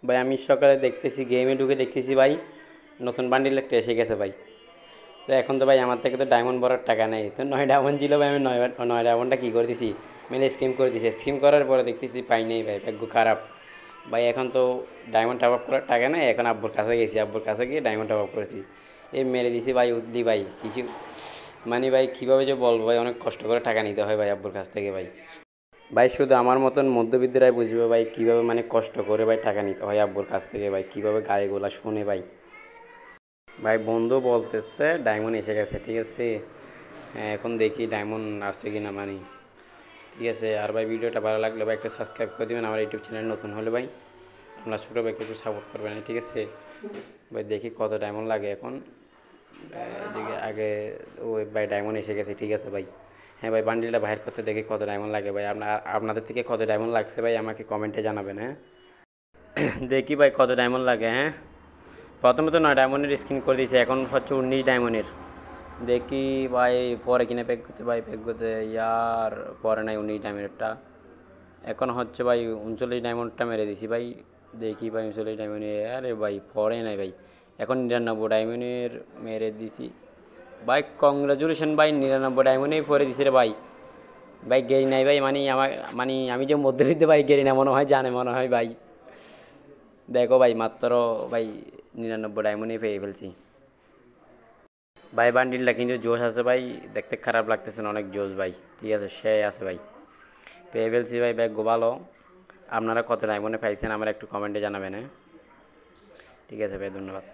ভাই আমি সকালে দেখতেছি গেমে ঢুকে দেখতেছি ভাই নতুন বান্ডিল একটা এসে গেছে ভাই। তো এখন তো ভাই আমার থেকে তো ডায়মন্ড ভরার টাকা নেই, তো 9 ডায়মন্ড ছিল ভাই, আমি 9 ডায়মন্ডটা কী করে দিছি, মানে স্কিম করে দিছি। স্কিম করার পরে দেখতেছি পাই নেই ভাই, ভাগ্য খারাপ ভাই। এখন তো ডায়মন্ড টপ আপ করার টাকা নেই, এখন আব্বুর কাছে গেছি, আব্বুর কাছে গিয়ে ডায়মন্ড টপ আপ করেছি। এই মেরে দিছি ভাই উতলি ভাই কিছু, মানে ভাই কীভাবে যে বলবো ভাই, অনেক কষ্ট করে টাকা নিতে হয় ভাই আব্বুর কাছ থেকে ভাই। ভাই শুধু আমার মতন মধ্যবিত্তরাই বুঝবে ভাই কীভাবে মানে কষ্ট করে ভাই টাকা নিতে হয় আব্বুর কাছ থেকে ভাই, কীভাবে গাড়িগুলা শুনে ভাই। ভাই বন্ধু বলতেছে ডায়মন্ড এসে গেছে, ঠিক আছে। হ্যাঁ এখন দেখি ডায়মন্ড আসছে কি না, মানে ঠিক আছে। আর ভাই ভিডিওটা ভালো লাগলে ভাই একটা সাবস্ক্রাইব করে দেবেন আমার ইউটিউব চ্যানেল নতুন হলে ভাই। আপনার ছোটো ভাইকে একটু সাপোর্ট করবেন, ঠিক আছে ভাই। দেখি কত ডায়মন্ড লাগে এখন। এদিকে আগে ওই ভাই ডায়মন্ড এসে গেছে, ঠিক আছে ভাই। হ্যাঁ ভাই বান্ডিলটা বাইর করতে দেখি কত ডায়মন্ড লাগে ভাই। আপনাদের থেকে কত ডায়মন্ড লাগছে ভাই আমাকে কমেন্টে জানাবেন, হ্যাঁ। দেখি ভাই কত ডায়মন্ড লাগে, হ্যাঁ। প্রথমে তো 9 ডায়মন্ডের স্ক্রিন করে দিয়েছে, এখন হচ্ছে 19 ডায়মন্ডের। দেখি ভাই পরে কিনে প্যাক করতে ভাই, প্যাক করতে ইয়ার পরে নাই 19 ডায়মন্ডেরটা। এখন হচ্ছে ভাই 39 ডায়মন্ডটা মেরে দিছি ভাই। দেখি ভাই 39 ডায়মন্ডে, আরে ভাই পরে নাই ভাই। এখন 99 ডায়মন্ডের মেরে দিছি ভাই। কংগ্রাচুলেশন ভাই, 99 ডায়মন্ডেই পরে দিছি রে ভাই। ভাই গেরি নাই ভাই, মানে আমার মানে আমি যে মধ্যবিত্ত ভাই, গেরি না মনে হয়, জানে মনে হয় ভাই। দেখো ভাই মাত্র ভাই 99 ডায়মন্ডে পেয়ে ফেলছি ভাই। বান্ডিলটা কিন্তু জোশ আছে ভাই, দেখতে খারাপ লাগতেছে না, অনেক জোশ ভাই, ঠিক আছে সে আছে ভাই। পেয়ে ফেলছি ভাই, ব্যাগ ভালো। আপনারা কত ডায়মন্ডে পাইছেন আমার একটু কমেন্টে জানাবেন, হ্যাঁ। ঠিক আছে ভাই, ধন্যবাদ।